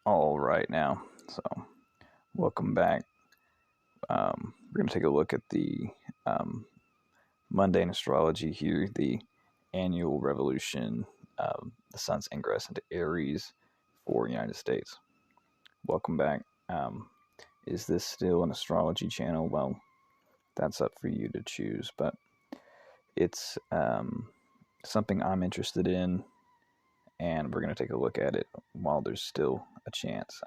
All right, now, so welcome back. We're going to take a look at the um, mundane astrology here, the annual revolution, the sun's ingress into Aries for United States. Welcome back. Um, is this still an astrology channel? Well, that's up for you to choose, but it's something I'm interested in, and we're going to take a look at it while there's still a chance.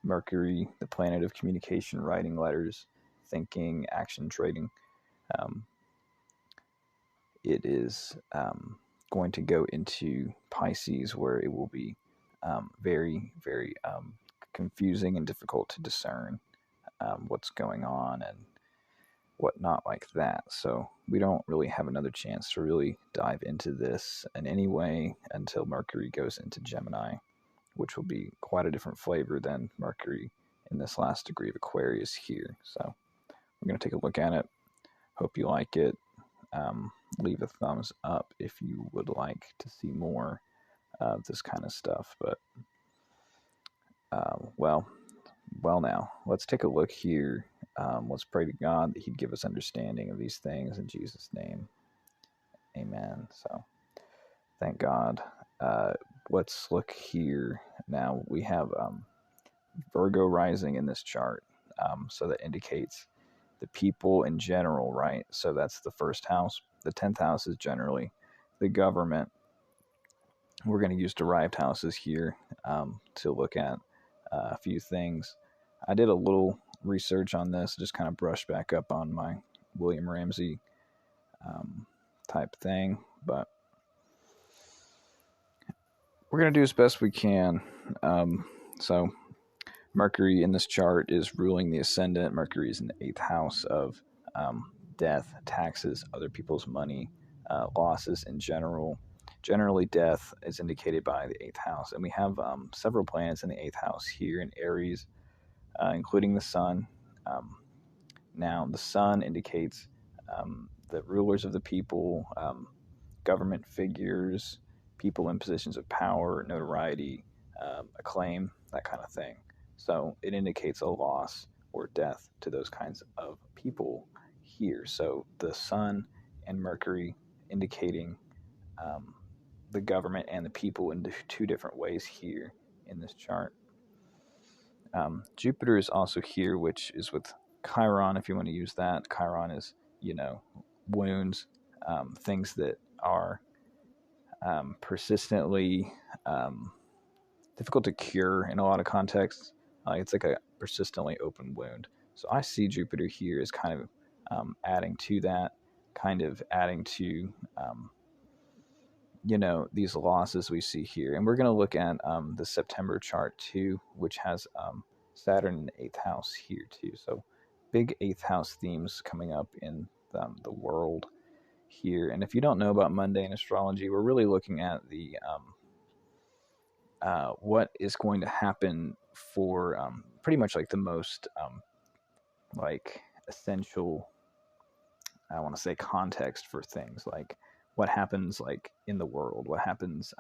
Mercury, the planet of communication, writing letters, thinking, action, trading. Um, it is going to go into Pisces, where it will be very, very confusing and difficult to discern what's going on and whatnot like that. So we don't really have another chance to really dive into this in any way until Mercury goes into Gemini, which will be quite a different flavor than Mercury in this last degree of Aquarius here. So we're going to take a look at it. Hope you like it. Leave a thumbs up if you would like to see more of this kind of stuff. But, well, now, let's take a look here. Let's pray to God that He'd give us understanding of these things in Jesus' name. Amen. So, thank God. Let's look here. Now, we have Virgo rising in this chart. So that indicates the people in general, right? So that's the first house. The 10th house is generally the government. We're going to use derived houses here to look at a few things. I did a little research on this, just kind of brushed back up on my William Ramsey type thing, but we're going to do as best we can. So Mercury in this chart is ruling the ascendant. Mercury is in the 8th house of death, taxes, other people's money, losses in general. Generally, death is indicated by the 8th house. And we have several planets in the 8th house here in Aries, including the sun. Now, the sun indicates the rulers of the people, government figures, people in positions of power, notoriety, acclaim, that kind of thing. So it indicates a loss or death to those kinds of people here. So the sun and Mercury indicating the government and the people in two different ways here in this chart. Jupiter is also here, which is with Chiron, if you want to use that. Chiron is, wounds, things that are persistently difficult to cure in a lot of contexts. It's like a persistently open wound. So I see Jupiter here as kind of adding to that, kind of adding to, these losses we see here. And we're going to look at the September chart too, which has Saturn in the 8th house here too. So big 8th house themes coming up in the world here. And if you don't know about mundane astrology, we're really looking at the what is going to happen for pretty much like the most like essential, I want to say, context for things, like what happens like in the world, what happens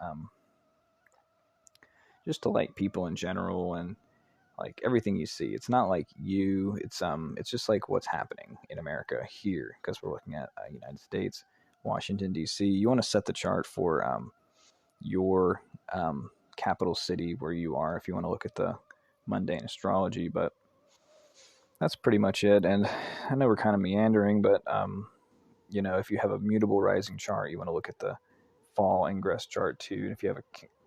just to like people in general, and like everything you see. It's not like it's just like what's happening in America here, because we're looking at United States, Washington D.C. You want to set the chart for your capital city where you are if you want to look at the mundane astrology. But that's pretty much it. And I know we're kind of meandering, but if you have a mutable rising chart, you want to look at the fall ingress chart too. And if you have a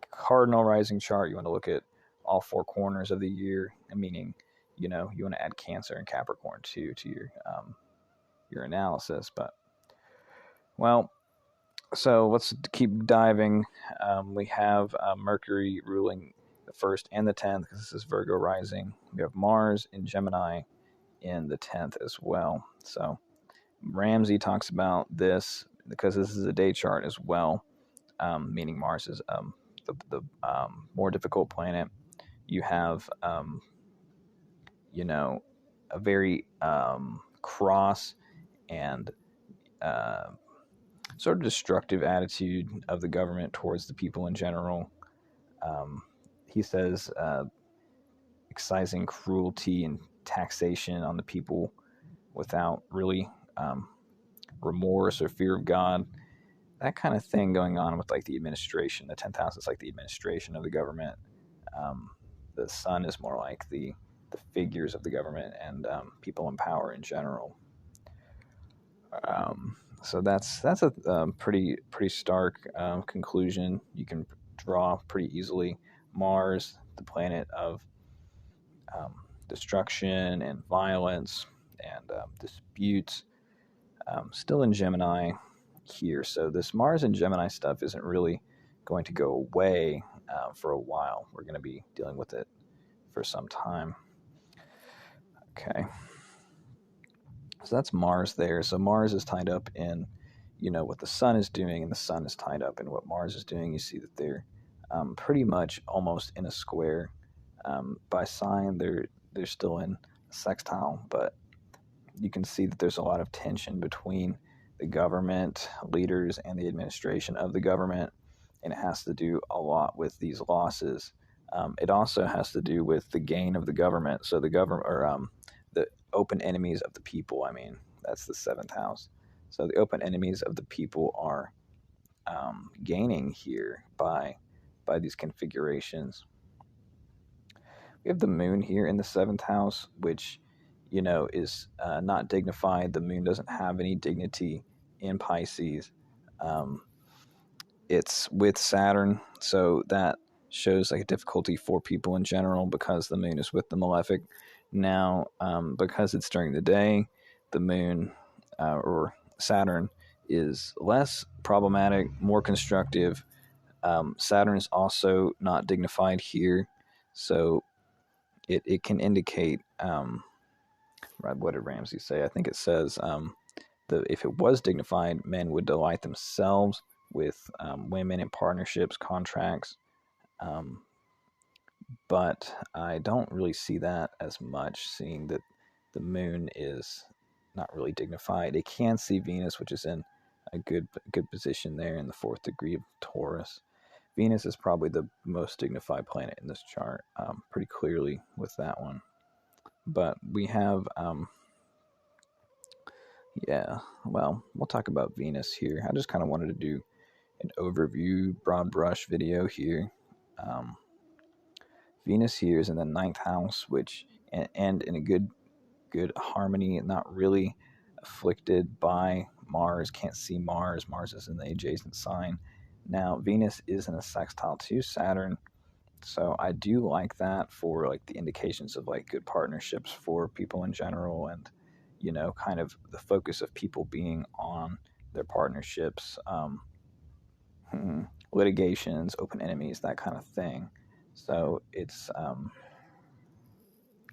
cardinal rising chart, you want to look at all four corners of the year, meaning you want to add Cancer and Capricorn too to your analysis. But well, so let's keep diving. We have Mercury ruling the 1st and the 10th, because this is Virgo rising. We have Mars in Gemini in the 10th as well. So Ramsey talks about this because this is a day chart as well, meaning Mars is the more difficult planet. You have, a very cross and sort of destructive attitude of the government towards the people in general. he says excising cruelty and taxation on the people without really remorse or fear of God. That kind of thing going on with like the administration. The 10th house is like the administration of the government. Um, the sun is more like the figures of the government and people in power in general. So that's a pretty stark conclusion you can draw pretty easily. Mars, the planet of um, destruction and violence and disputes, still in Gemini here. So this Mars and Gemini stuff isn't really going to go away for a while. We're going to be dealing with it for some time. Okay. So that's Mars there. So Mars is tied up in, what the sun is doing, and the sun is tied up in what Mars is doing. You see that they're pretty much almost in a square. By sign, they're still in a sextile, but you can see that there's a lot of tension between the government leaders and the administration of the government, and it has to do a lot with these losses. It also has to do with the gain of the government. So the government, or the open enemies of the people. I mean, that's the seventh house. So the open enemies of the people are gaining here by these configurations. We have the moon here in the seventh house, which is not dignified. The moon doesn't have any dignity in Pisces. Um, it's with Saturn, so that shows like a difficulty for people in general because the moon is with the malefic. Now, because it's during the day, the moon or Saturn is less problematic, more constructive. Saturn is also not dignified here, so it can indicate what did Ramsey say? I think it says if it was dignified, men would delight themselves with women in partnerships, contracts. Um, but I don't really see that as much, seeing that the moon is not really dignified. It can see Venus, which is in a good position there in the fourth degree of Taurus. Venus is probably the most dignified planet in this chart, pretty clearly with that one. But we have, we'll talk about Venus here. I just kind of wanted to do an overview, broad brush video here. Venus here is in the ninth house, which and in a good harmony, not really afflicted by Mars. Can't see Mars. Mars is in the adjacent sign. Now Venus is in a sextile to Saturn, so I do like that for like the indications of like good partnerships for people in general, and kind of the focus of people being on their partnerships, litigations, open enemies, that kind of thing. So it's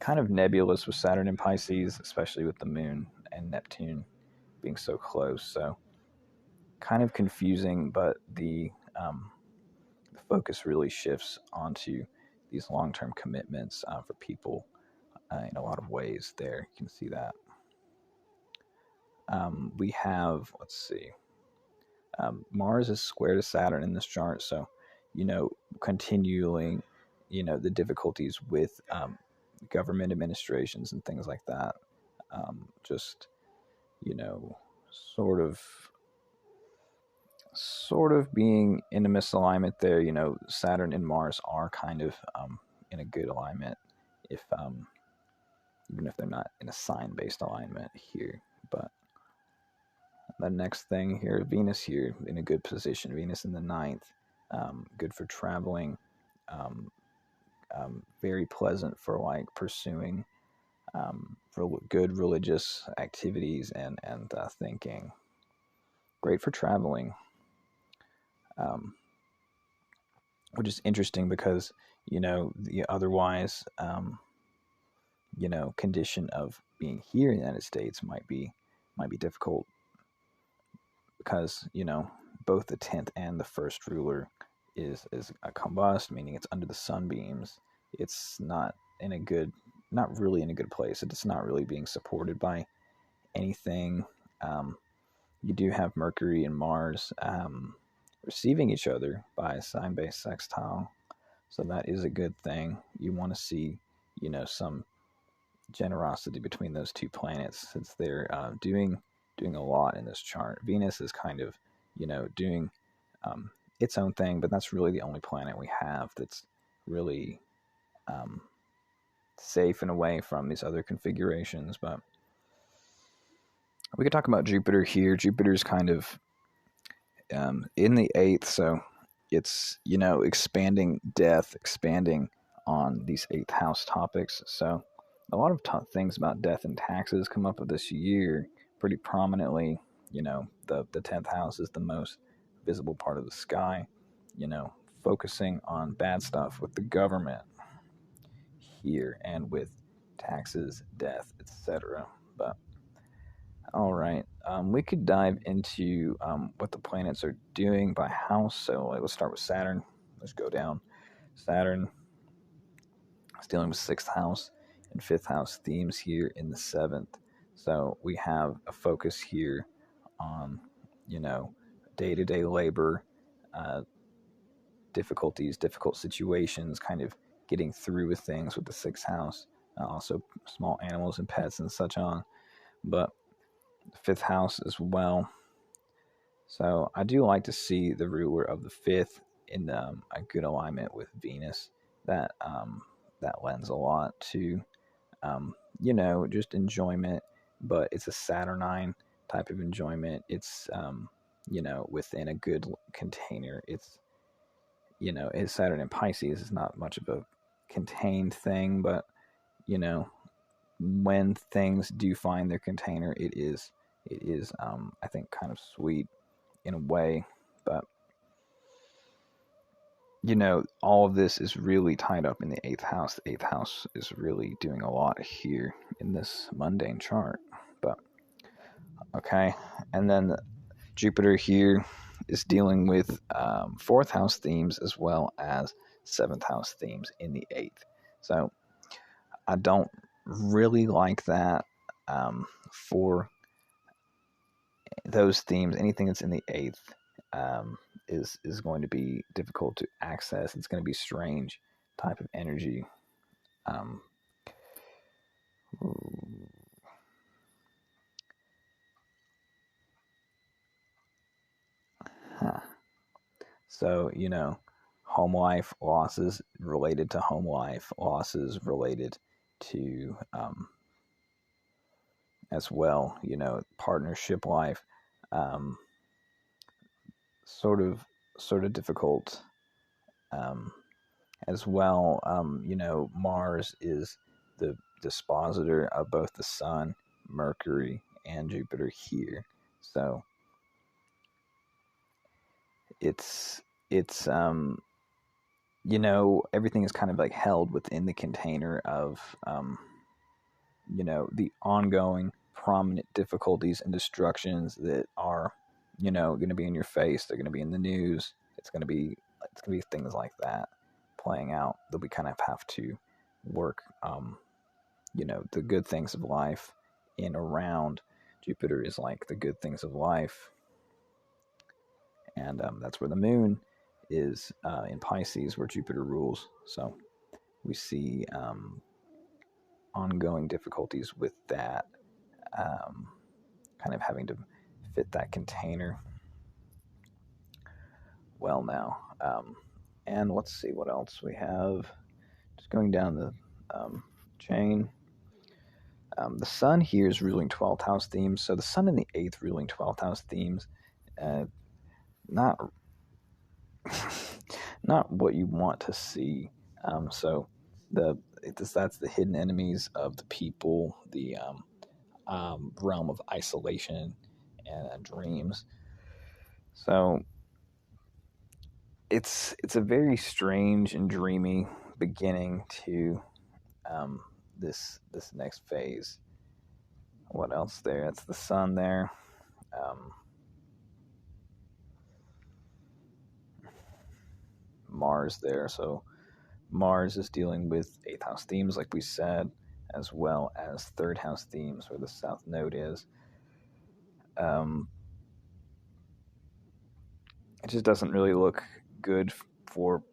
kind of nebulous with Saturn and Pisces, especially with the moon and Neptune being so close. So kind of confusing, but the focus really shifts onto these long-term commitments for people in a lot of ways there. You can see that. We have, let's see, Mars is square to Saturn in this chart, so continuing, the difficulties with government administrations and things like that. Just sort of being in a misalignment there. Saturn and Mars are kind of in a good alignment, if even if they're not in a sign-based alignment here. But the next thing here, Venus here in a good position. Venus in the ninth, good for traveling, very pleasant for like pursuing good religious activities and thinking. Great for traveling, which is interesting because the otherwise condition of being here in the United States might be difficult because both the 10th and the first ruler is a combust, meaning it's under the sunbeams. It's not really in a good place. It's not really being supported by anything. You do have Mercury and Mars receiving each other by a sign-based sextile. So that is a good thing. You want to see, some generosity between those two planets, since they're doing a lot in this chart. Venus is kind of, doing um, its own thing, but that's really the only planet we have that's really um, safe and away from these other configurations. But we could talk about Jupiter here. Jupiter's kind of in the eighth, so it's expanding death, expanding on these eighth house topics. So a lot of things about death and taxes come up this year pretty prominently. The 10th house is the most visible part of the sky. Focusing on bad stuff with the government here and with taxes, death, etc. But all right, we could dive into what the planets are doing by house. So let's start with Saturn. Let's go down. Saturn is dealing with sixth house and fifth house themes here in the seventh. So we have a focus here on, day-to-day labor, uh, difficulties, difficult situations, kind of getting through with things with the sixth house. Also, small animals and pets and such on. But the fifth house as well. So I do like to see the ruler of the fifth in a good alignment with Venus. That lends a lot to just enjoyment, but it's a Saturnine type of enjoyment. It's within a good container. It's it's Saturn in Pisces is not much of a contained thing, but when things do find their container, it is I think kind of sweet in a way. But all of this is really tied up in the eighth house. The eighth house is really doing a lot here in this mundane chart. But okay, and then Jupiter here is dealing with fourth house themes as well as seventh house themes in the eighth. So I don't really like that for those themes. Anything that's in the eighth is going to be difficult to access. It's going to be strange type of energy. Um, huh. So home life losses related to home life, losses related to as well. Partnership life, um, sort of difficult. Um, as well. Mars is the dispositor of both the Sun, Mercury, and Jupiter here. So it's everything is kind of like held within the container of the ongoing prominent difficulties and destructions that are going to be in your face. They're going to be in the news. It's going to be things like that playing out that we kind of have to work the good things of life in around. Jupiter is like the good things of life, and that's where the moon is in Pisces, where Jupiter rules. So we see ongoing difficulties with that, kind of having to fit that container well now. And let's see what else we have. Just going down the chain. The sun here is ruling 12th house themes. So the sun in the 8th ruling 12th house themes. Not not what you want to see. So that's the hidden enemies of the people, the realm of isolation and dreams. So it's a very strange and dreamy beginning to this next phase. What else there? It's the sun there. Mars there. So Mars is dealing with 8th house themes, like we said, as well as 3rd house themes, where the South Node is. It just doesn't really look good for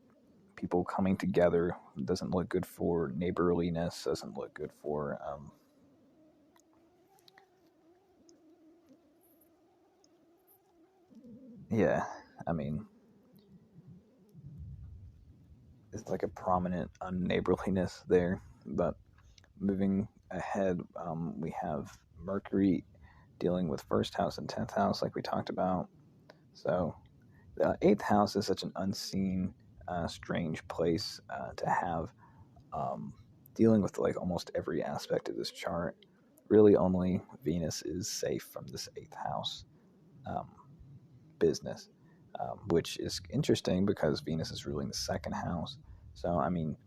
people coming together. It doesn't look good for neighborliness. Doesn't look good for yeah. I mean, it's like a prominent unneighborliness there. But moving ahead, we have Mercury dealing with first house and 10th house, like we talked about. So the eighth house is such an unseen, strange place to have, dealing with like almost every aspect of this chart. Really, only Venus is safe from this eighth house um, business, which is interesting because Venus is ruling the second house. So, I mean,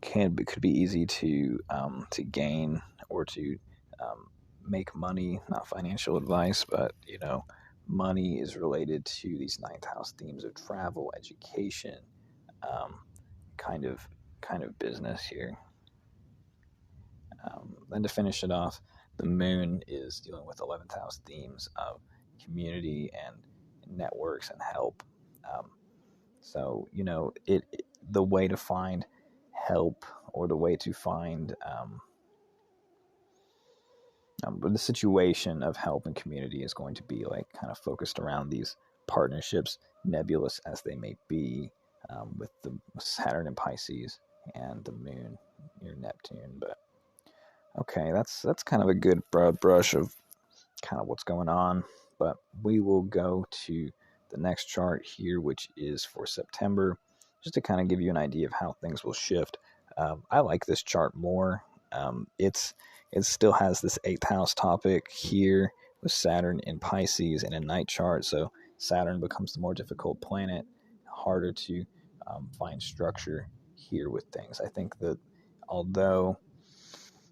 could be easy to gain or to um, make money. Not financial advice, but money is related to these ninth house themes of travel, education, um, kind of kind of business here. Then to finish it off, the moon is dealing with 11th house themes of community and networks and help. Um, so the way to find help or the way to find but the situation of help and community is going to be like kind of focused around these partnerships, nebulous as they may be, with the Saturn in Pisces and the Moon near Neptune. But okay, that's kind of a good broad brush of kind of what's going on. But we will go to the next chart here, which is for September, just to kind of give you an idea of how things will shift. I like this chart more. It still has this eighth house topic here with Saturn in Pisces in a night chart. So Saturn becomes the more difficult planet, harder to find structure here with things. I think that although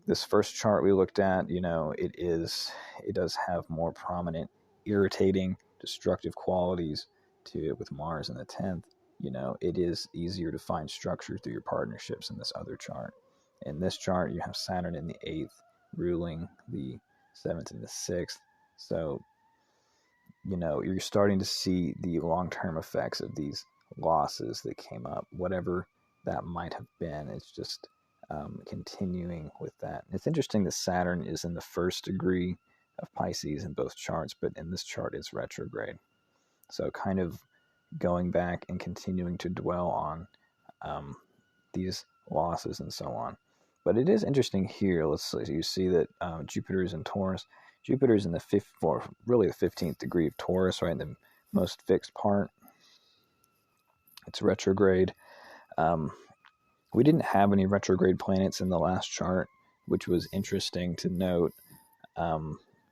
this first chart we looked at, it does have more prominent, irritating, destructive qualities to it with Mars in the 10th. It is easier to find structure through your partnerships in this other chart. In this chart, you have Saturn in the 8th, ruling the 7th and the 6th. So, you're starting to see the long-term effects of these losses that came up, whatever that might have been. It's just continuing with that. It's interesting that Saturn is in the first degree of Pisces in both charts, but in this chart it's retrograde. So kind of going back and continuing to dwell on these losses and so on. But it is interesting here. You see that Jupiter is in Taurus. Jupiter is in the fifth, or really the 15th degree of Taurus, right in the most fixed part. It's retrograde. We didn't have any retrograde planets in the last chart, which was interesting to note,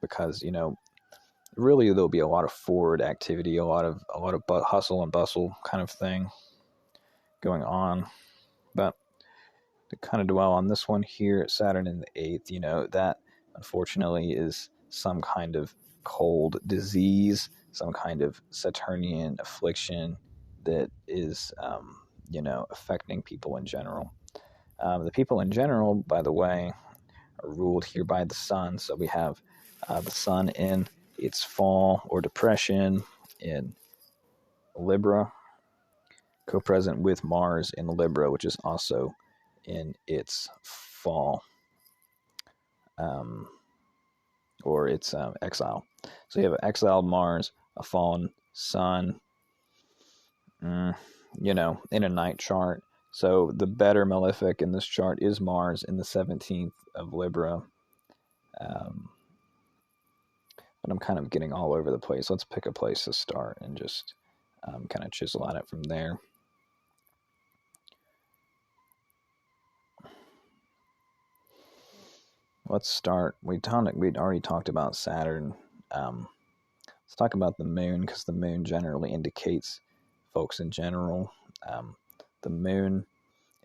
because really there'll be a lot of forward activity, a lot of hustle and bustle kind of thing going on. But to kind of dwell on this one here, Saturn in the 8th, that unfortunately is some kind of cold disease, some kind of Saturnian affliction that is, affecting people in general. The people in general, by the way, are ruled here by the sun. So we have the sun in its fall or depression in Libra, co-present with Mars in Libra, which is also in its fall, or its exile. So you have an exiled Mars, a fallen sun, in a night chart. So the better malefic in this chart is Mars in the 17th of Libra. But I'm kind of getting all over the place. Let's pick a place to start and just kind of chisel at it from there. Let's start. We'd already talked about Saturn. Let's talk about the moon, because the moon generally indicates folks in general. The moon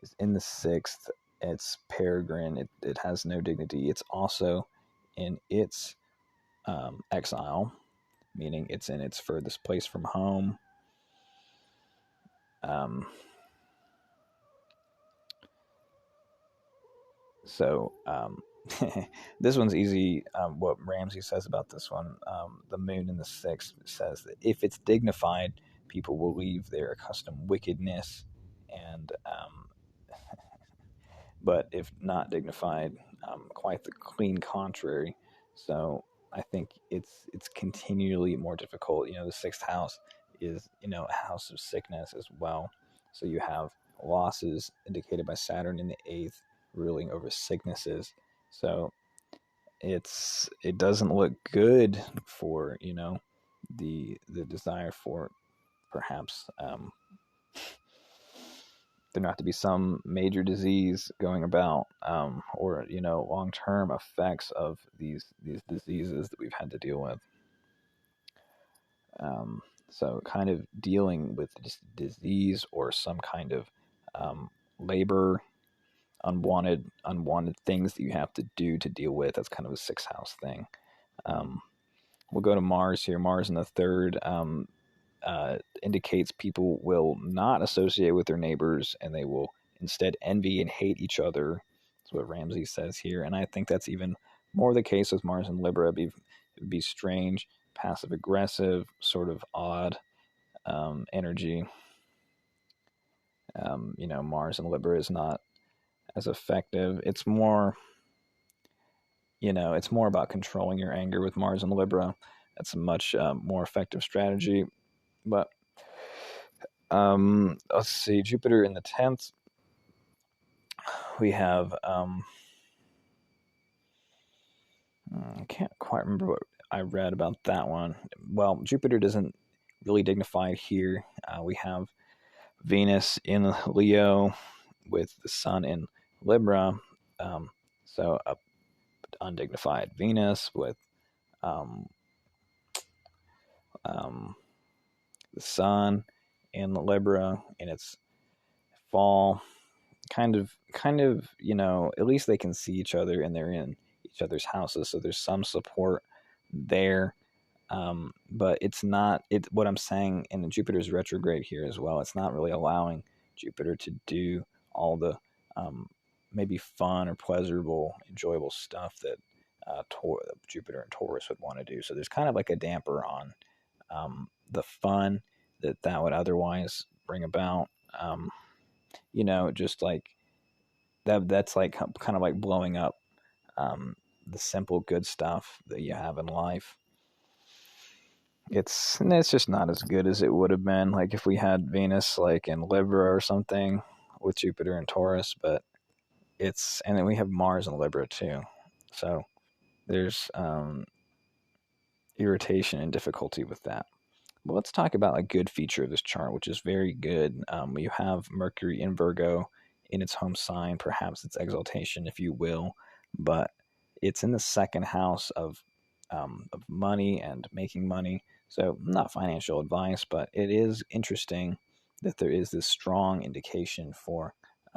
is in the 6th. It's peregrine. It has no dignity. It's also in its exile, meaning it's in its furthest place from home. So this one's easy. What Ramsey says about this one, the moon in the 6th says that if it's dignified, people will leave their accustomed wickedness and but if not dignified, quite the clean contrary. So I think it's continually more difficult. The sixth house is a house of sickness as well. So you have losses indicated by Saturn in the eighth, ruling over sicknesses. So it doesn't look good for the desire for perhaps there not to be some major disease going about, or long term effects of these diseases that we've had to deal with. So kind of dealing with disease or some kind of labor, unwanted things that you have to do to deal with. That's kind of a sixth house thing. Um, we'll go to Mars here. Mars in the third. Indicates people will not associate with their neighbors and they will instead envy and hate each other. That's what Ramsey says here. And I think that's even more the case with Mars and Libra. It'd be strange, passive aggressive, sort of odd energy. Mars and Libra is not as effective. It's more about controlling your anger with Mars and Libra. That's a much more effective strategy. But let's see, Jupiter in the 10th. We have, I can't quite remember what I read about that one. Well, Jupiter doesn't really dignify here. We have Venus in Leo with the Sun in Libra. So undignified Venus with um, um, the Sun in Libra in its fall. Kind of, at least they can see each other and they're in each other's houses, so there's some support there. But it's not what I'm saying, and Jupiter's retrograde here as well. It's not really allowing Jupiter to do all the um, maybe fun or pleasurable, enjoyable stuff that Jupiter and Taurus would want to do. So there's kind of like a damper on the fun that would otherwise bring about. Just like that's like kind of like blowing up the simple good stuff that you have in life. It's just not as good as it would have been like if we had Venus like in Libra or something with Jupiter and Taurus. But and then we have Mars in Libra too, so there's irritation and difficulty with that. Well, let's talk about a good feature of this chart, which is very good. You have Mercury in Virgo in its home sign, perhaps its exaltation, if you will, but it's in the second house of money and making money. So, not financial advice, but it is interesting that there is this strong indication for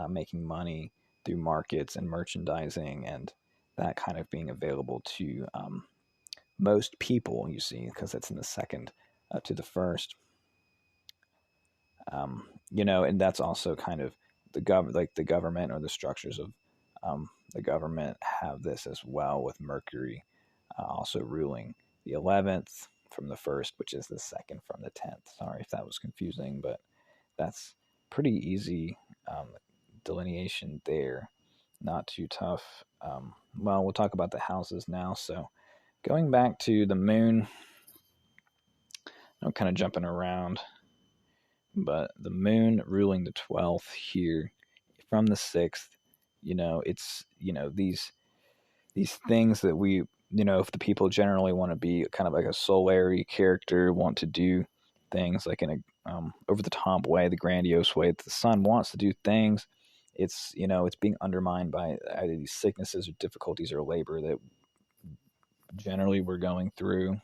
making money through markets and merchandising and that kind of being available to most people, you see, because it's in the second to the first. And that's also kind of the government or the structures of the government have this as well, with Mercury also ruling the 11th from the first, which is the second from the 10th. Sorry if that was confusing, but that's pretty easy delineation there. Not too tough. Well, we'll talk about the houses now. So going back to the moon, I'm kind of jumping around, but the moon ruling the 12th here from the 6th, it's, these things that we, if the people generally want to be kind of like a solary character, want to do things like in a over the top way, the grandiose way that the sun wants to do things, it's being undermined by either these sicknesses or difficulties or labor that generally we're going through.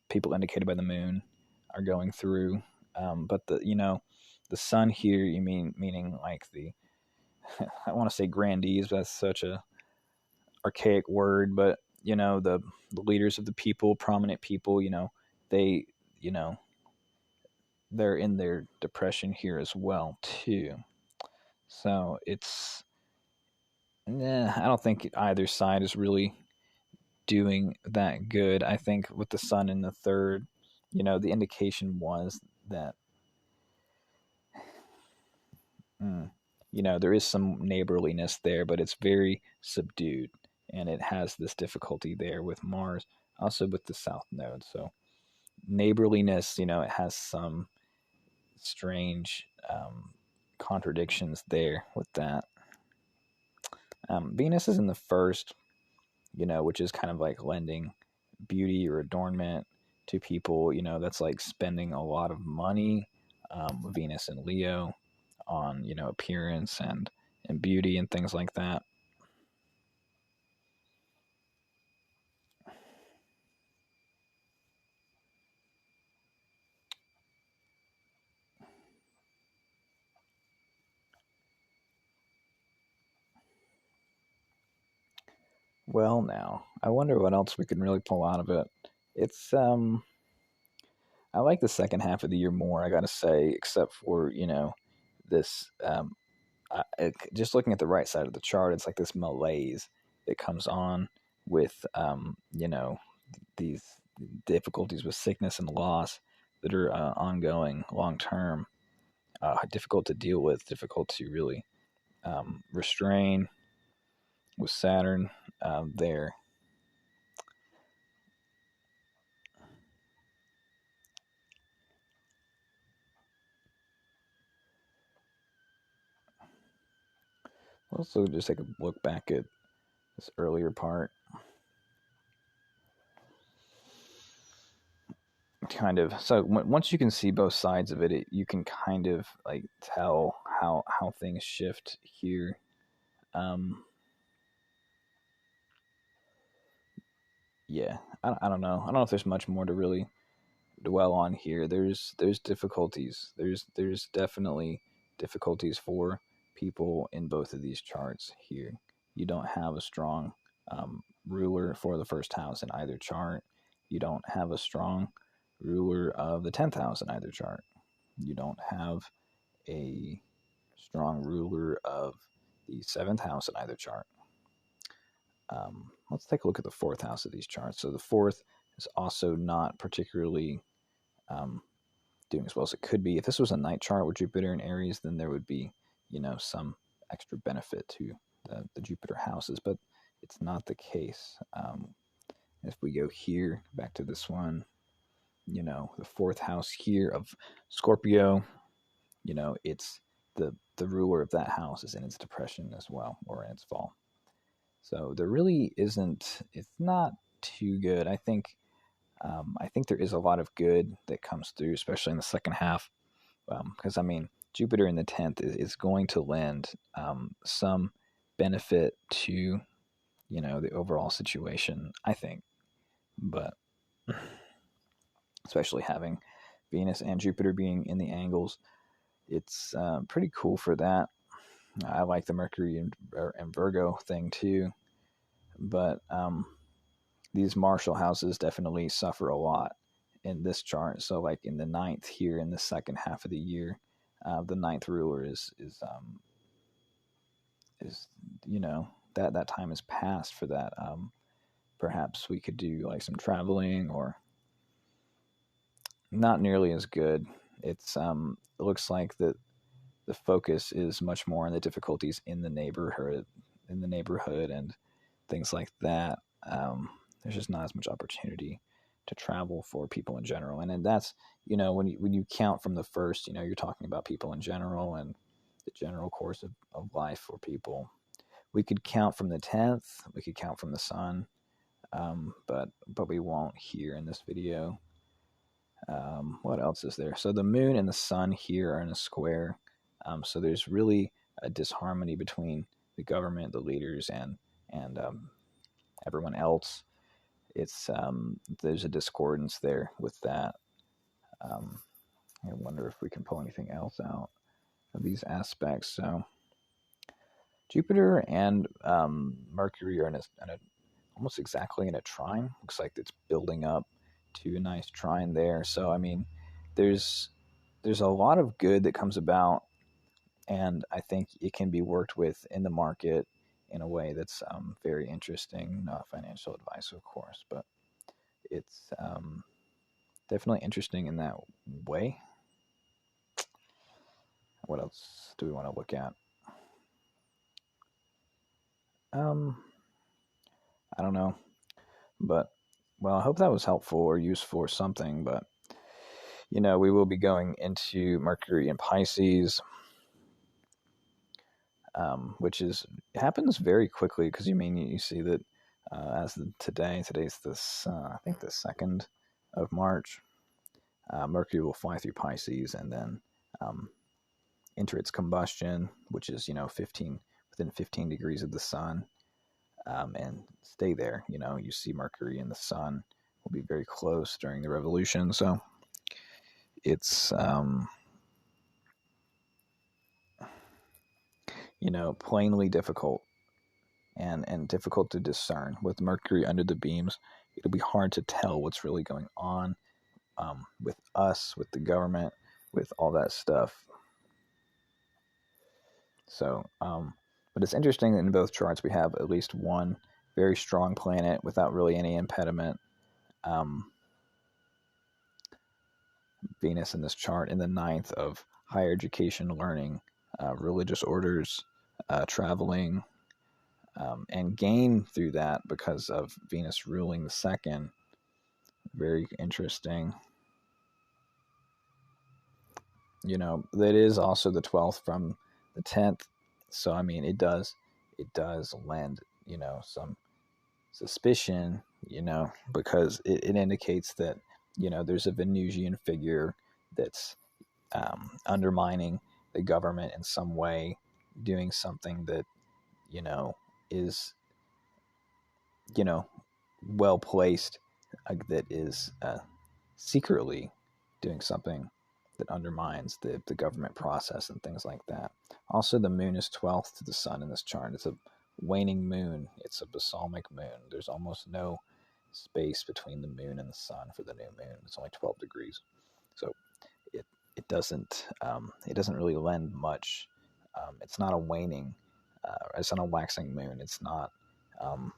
People indicated by the moon are going through, but the sun here, meaning like the I want to say grandees, but that's such a archaic word, but the leaders of the people, prominent people, they you know they're in their depression here as well too. So I don't think either side is really doing that good. I think with the sun in the third, the indication was that Mm. There is some neighborliness there, but it's very subdued, and it has this difficulty there with Mars, also with the South Node. So neighborliness, it has some strange contradictions there with that. Venus is in the first, which is kind of like lending beauty or adornment to people. That's like spending a lot of money. Venus and Leo on appearance and beauty and things like that. Well, now I wonder what else we can really pull out of it. It's I like the second half of the year more, I gotta say, except for this just looking at the right side of the chart, it's like this malaise that comes on with these difficulties with sickness and loss that are ongoing long term, difficult to deal with, difficult to really restrain with Saturn there. Also, just take a look back at this earlier part. Kind of. So once you can see both sides of it, you can kind of like tell how things shift here. Um, yeah, I don't know. I don't know if there's much more to really dwell on here. There's difficulties. There's definitely difficulties for people in both of these charts here. You don't have a strong ruler for the first house in either chart. You don't have a strong ruler of the 10th house in either chart. You don't have a strong ruler of the 7th house in either chart. Let's take a look at the 4th house of these charts. So the 4th is also not particularly um, doing as well as it could be. If this was a night chart with Jupiter in Aries, then there would be, some extra benefit to the Jupiter houses, but it's not the case. If we go here, back to this one, the 4th house here of Scorpio, it's the ruler of that house is in its depression as well, or in its fall. So there really isn't. It's not too good. I think there is a lot of good that comes through, especially in the second half, because Jupiter in the 10th is going to lend some benefit to the overall situation. I think, but especially having Venus and Jupiter being in the angles, it's pretty cool for that. I like the Mercury and Virgo thing too, but these Marshall houses definitely suffer a lot in this chart. So, like in the ninth here in the second half of the year, the ninth ruler is that time is past for that. Perhaps we could do like some traveling, or not nearly as good. It looks like the focus is much more on the difficulties in the neighborhood and things like that. There's just not as much opportunity to travel for people in general, and that's when you count from the first, you're talking about people in general and the general course of life for people. We could count from the 10th. We could count from the sun, but we won't here in this video. What else is there? So the moon and the sun here are in a square. So there's really a disharmony between the government, the leaders, and everyone else. It's there's a discordance there with that. Um, I wonder if we can pull anything else out of these aspects. So Jupiter and Mercury are in a almost exactly in a trine. Looks like it's building up to a nice trine there. So there's there's a lot of good that comes about, and I think it can be worked with in the market in a way that's very interesting. Not financial advice, of course, but it's definitely interesting in that way. What else do we want to look at? Um, I don't know, but well, I hope that was helpful or useful or something. But we will be going into Mercury in Pisces, which happens very quickly because you see that today's this I think the 2nd of March. Mercury will fly through Pisces and then um, enter its combustion, which is 15 degrees of the sun, and stay there. You see Mercury and the sun will be very close during the revolution, so it's plainly difficult and difficult to discern with Mercury under the beams. It'll be hard to tell what's really going on with us, with the government, with all that stuff. So, but it's interesting that in both charts we have at least one very strong planet without really any impediment. Venus in this chart in the 9th of higher education, learning, religious orders, traveling, and gain through that because of Venus ruling the 2nd. Very interesting. That is also the 12th from the 10th. So it does lend some suspicion, because it indicates that there's a Venusian figure that's undermining the government in some way, doing something that is well placed, that is secretly doing something that undermines the government process and things like that. Also, the moon is 12th to the sun in this chart. It's a waning moon. It's a balsamic moon. There's almost no space between the moon and the sun for the new moon. It's only 12 degrees. So it doesn't really lend much. It's not a waning. It's not a waxing moon. Um,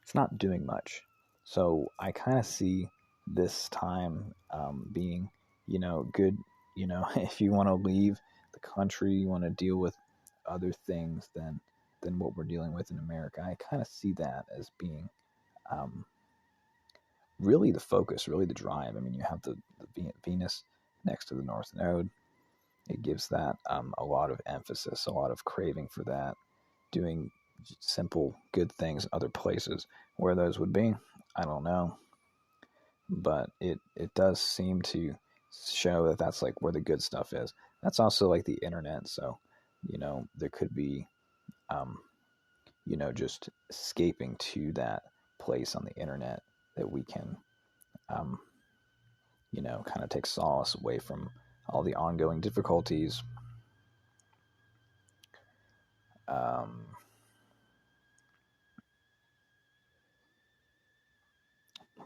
it's not doing much. So I kind of see this time being, good. If you want to leave the country, you want to deal with other things than what we're dealing with in America. I kind of see that as being really the focus, really the drive. You have the Venus next to the North Node. It gives that a lot of emphasis, a lot of craving for that, doing simple good things other places. Where those would be, I don't know, but it does seem to show that that's like where the good stuff is. That's also like the internet, so there could be just escaping to that place on the internet that we can kind of take solace away from all the ongoing difficulties. um,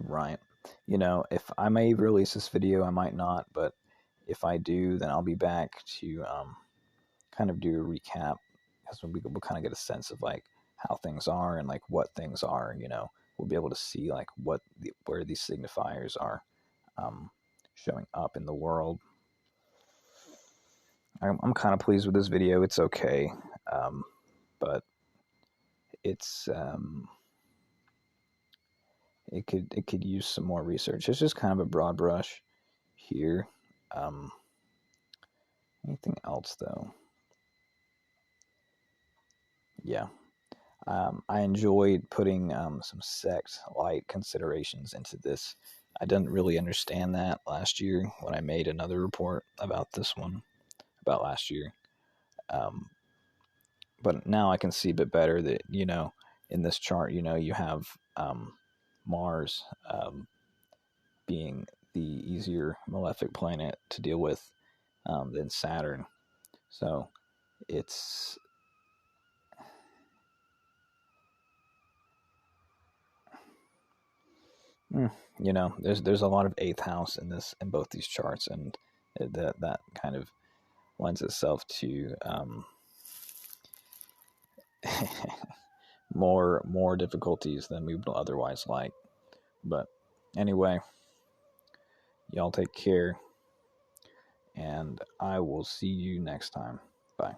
Right. If I may release this video, I might not, but if I do, then I'll be back to kind of do a recap, because we'll kind of get a sense of like how things are and like what things are. We'll be able to see like where these signifiers are showing up in the world. I'm kind of pleased with this video. It's okay, but it's it could use some more research. It's just kind of a broad brush here. Anything else though? Yeah. I enjoyed putting some sex light considerations into this. I didn't really understand that last year when I made another report about this one, about last year. But now I can see a bit better that, in this chart, you have Mars being the easier malefic planet to deal with than Saturn. So it's there's a lot of eighth house in both these charts, and that kind of lends itself to more difficulties than we would otherwise like. But anyway, y'all take care, and I will see you next time. Bye.